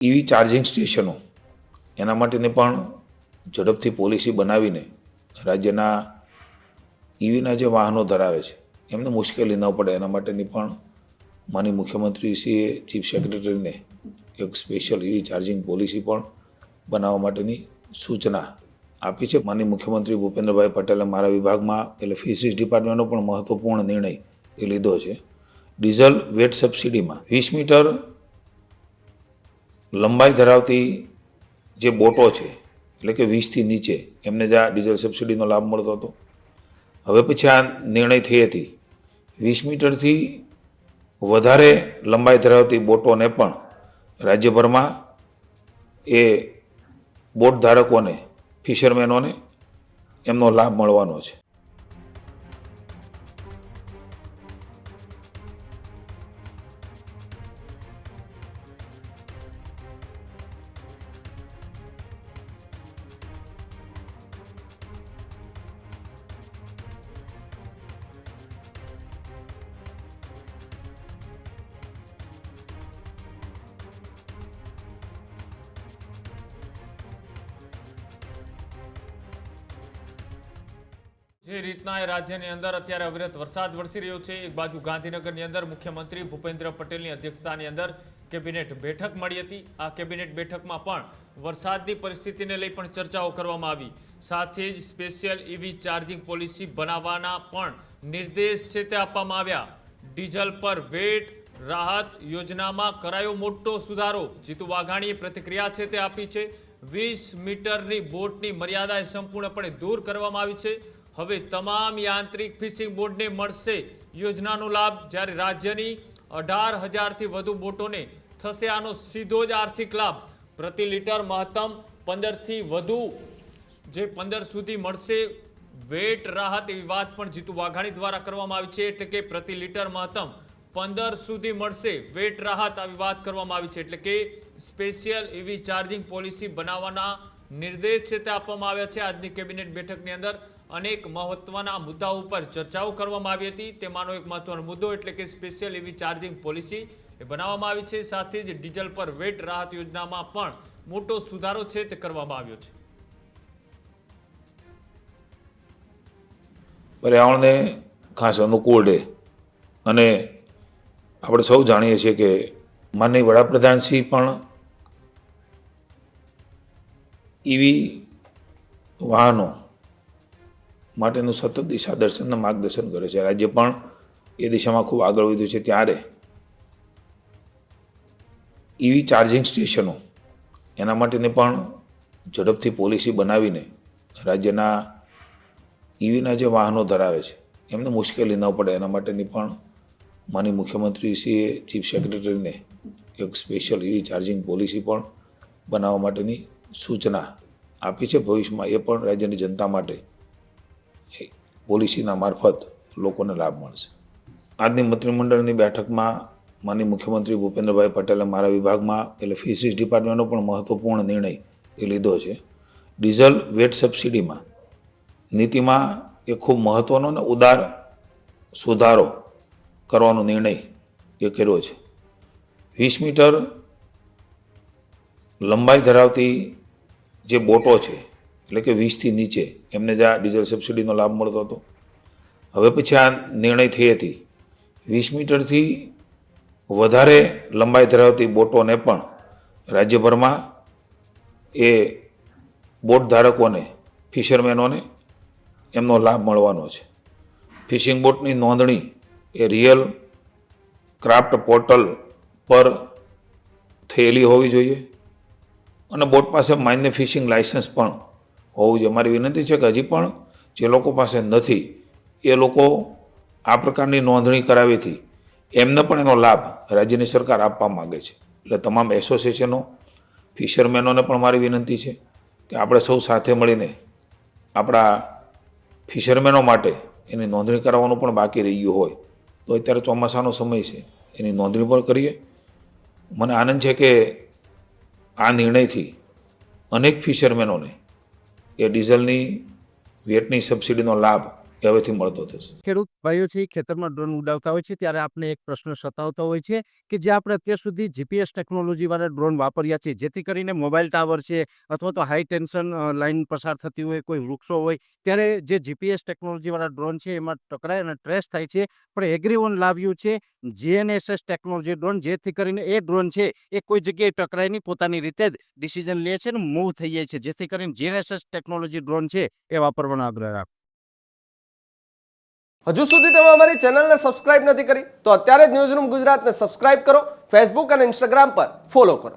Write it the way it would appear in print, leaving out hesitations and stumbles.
EV charging સ્ટેશનો એના માટેની પણ ઝડપથી પોલિસી બનાવીને રાજ્યના ઈવીના જે વાહનો ધરાવે છે એમને મુશ્કેલી ન પડે એના માટેની પણ માનનીય મુખ્યમંત્રીશ્રીએ ચીફ સેક્રેટરીને એક સ્પેશિયલ ઈવી ચાર્જિંગ પોલિસી પણ બનાવવા માટેની સૂચના આપી છે. માનનીય મુખ્યમંત્રી ભૂપેન્દ્રભાઈ પટેલે મારા વિભાગમાં એટલે ફિશરીઝ ડિપાર્ટમેન્ટનો પણ મહત્વપૂર્ણ નિર્ણય એ લીધો છે. ડીઝલ વેટ સબસિડીમાં 20 મીટર લંબાઈ ધરાવતી જે બોટો છે એટલે કે 20થી નીચે એમને જ આ ડીઝલ સબસિડીનો લાભ મળતો હતો. હવે પછી આ નિર્ણય થઈ હતી 20 મીટરથી વધારે લંબાઈ ધરાવતી બોટોને પણ રાજ્યભરમાં એ બોટ ધારકોને ફિશરમેનોને એમનો લાભ મળવાનો છે. જે રીતના એ રાજ્યની અંદર અત્યારે અવિરત વરસાદ વરસી રહ્યો છે, એક બાજુ ગાંધીનગરની અંદર મુખ્યમંત્રી ભૂપેન્દ્ર પટેલની અધ્યક્ષતાની અંદર કેબિનેટ બેઠક મળી હતી. આ કેબિનેટ બેઠકમાં પણ વરસાદની પરિસ્થિતિને લઈ પણ ચર્ચાઓ કરવામાં આવી. સાથે જ સ્પેશિયલ ઈવી ચાર્જિંગ પોલિસી બનાવવાના પણ નિર્દેશ છે તે આપવામાં આવ્યા. ડીઝલ પર વેટ રાહત યોજનામાં કરાયો મોટો સુધારો. જીતુ વાઘાણીએ પ્રતિક્રિયા છે તે આપી છે. 20 મીટરની બોટની મર્યાદા સંપૂર્ણપણે દૂર કરવામાં આવી છે. હવે તમામ યાંત્રિક ફિશિંગ બોટને મળશે યોજનાનો લાભ, જ્યારે રાજ્યની 18,000થી વધુ બોટોને થશે આનો સીધો જ આર્થિક લાભ. પ્રતિ લીટર મહત્તમ 15થી વધુ જે 15 સુધી મળશે વેટ રાહત, એવી વાત પણ જીતુ વાઘાણી દ્વારા કરવામાં આવી છે. એટલે કે પ્રતિ લીટર મહત્તમ 15 સુધી મળશે વેટ રાહત, આવી વાત કરવામાં આવી છે. એટલે કે સ્પેશિયલ એવી ચાર્જિંગ પોલિસી બનાવવાના નિર્દેશ છે તે આપવામાં આવ્યા છે. આજની કેબિનેટ બેઠકની અંદર અનેક મહત્વના મુદ્દાઓ ઉપર ચર્ચાઓ કરવામાં આવી હતી. તેમાંનો એક મહત્વનો મુદ્દો એટલે કે સ્પેશિયલ એવી ચાર્જિંગ પોલિસી એ બનાવવામાં આવી છે. સાથે જ ડીઝલ પર વેટ રાહત યોજનામાં પણ મોટો સુધારો છે તે કરવામાં આવ્યો છે. પર્યાવરણને ખાસ અનુકૂળ રહે અને આપણે સૌ જાણીએ છીએ કે માનનીય વડાપ્રધાનશ્રી પણ ઈવી વાહનો માટેનું સતત દિશા દર્શન અને માર્ગદર્શન કરે છે. રાજ્ય પણ એ દિશામાં ખૂબ આગળ વધ્યું છે. ત્યારે ઈવી ચાર્જિંગ સ્ટેશનો એના માટેની પણ ઝડપથી પોલિસી બનાવીને રાજ્યના ઈવીના જે વાહનો ધરાવે છે એમને મુશ્કેલી ન પડે એના માટેની પણ માનનીય મુખ્યમંત્રીશ્રીએ ચીફ સેક્રેટરીને એક સ્પેશિયલ ઈવી ચાર્જિંગ પોલિસી પણ બનાવવા માટેની સૂચના આપી છે. ભવિષ્યમાં એ પણ રાજ્યની જનતા માટે પોલિસીના મારફત લોકોને લાભ મળશે. આજની મંત્રીમંડળની બેઠકમાં માનનીય મુખ્યમંત્રી ભૂપેન્દ્રભાઈ પટેલે મારા વિભાગમાં એટલે ફિશરીઝ ડિપાર્ટમેન્ટનો પણ મહત્વપૂર્ણ નિર્ણય એ લીધો છે. ડીઝલ વેટ સબસિડીમાં નીતિમાં એ ખૂબ મહત્વનો અને ઉદાર સુધારો કરવાનો નિર્ણય એ કર્યો છે. 20 મીટર લંબાઈ ધરાવતી જે બોટો છે એટલે કે 20થી નીચે એમને જ આ ડીઝલ સબસિડીનો લાભ મળતો હતો. હવે પછી આ નિર્ણય થઈ હતી 20 મીટરથી વધારે લંબાઈ ધરાવતી બોટોને પણ રાજ્યભરમાં એ બોટ ધારકોને ફિશરમેનોને એમનો લાભ મળવાનો છે. ફિશિંગ બોટની નોંધણી એ રિયલ ક્રાફ્ટ પોર્ટલ પર થયેલી હોવી જોઈએ અને બોટ પાસે માન્ય ફિશિંગ લાયસન્સ પણ હોવું જોઈએ. મારી વિનંતી છે કે હજી પણ જે લોકો પાસે નથી એ લોકો આ પ્રકારની નોંધણી કરાવીથી એમને પણ એનો લાભ રાજ્યની સરકાર આપવા માગે છે. એટલે તમામ એસોસિએશનો ફિશરમેનોને પણ મારી વિનંતી છે કે આપણે સૌ સાથે મળીને આપણા ફિશરમેનો માટે એની નોંધણી કરાવવાનું પણ બાકી રહી ગયું હોય તો અત્યારે ચોમાસાનો સમય છે, એની નોંધણી પણ કરીએ. મને આનંદ છે કે આ નિર્ણયથી અનેક ફિશરમેનોને એ ડીઝલની વેટની સબસિડીનો લાભ એ હવેથી મળતો થશે. ખેડૂત ભાઈઓ છે ખેતરમાં ડ્રોન ઉડાવતા હોય છે ત્યારે આપને એક પ્રશ્ન સતાવતો હોય છે કે જે આપણે અત્યાર સુધી જીપીએસ ટેકનોલોજીવાળા ડ્રોન વાપર્યા છે, જેથી કરીને મોબાઈલ ટાવર છે અથવા તો હાઈ ટેન્શન લાઈન પસાર થતી હોય, કોઈ વૃક્ષો હોય, ત્યારે જે જીપીએસ ટેકનોલોજીવાળા ડ્રોન છે એમાં ટકરાય અને ટ્રેસ થાય છે. પણ એગ્રીઓન લાવ્યું છે જીએનએસએસ ટેકનોલોજી ડ્રોન, જેથી કરીને એ ડ્રોન છે એ કોઈ જગ્યાએ ટકરાય નહીં, પોતાની રીતે જ ડિસિઝન લે છે અને મૂવ થઈ જાય છે, જેથી કરીને જીએનએસએસ ટેકનોલોજી ડ્રોન છે એ વાપરવાનો આગ્રહ રાખો. હજુ સુધી તમે અમારી ચેનલને સબસ્ક્રાઇબ નથી કરી તો અત્યારે જ ન્યૂઝરૂમ ગુજરાતને સબસ્ક્રાઇબ કરો, ફેસબુક અને ઇન્સ્ટાગ્રામ પર ફોલો કરો.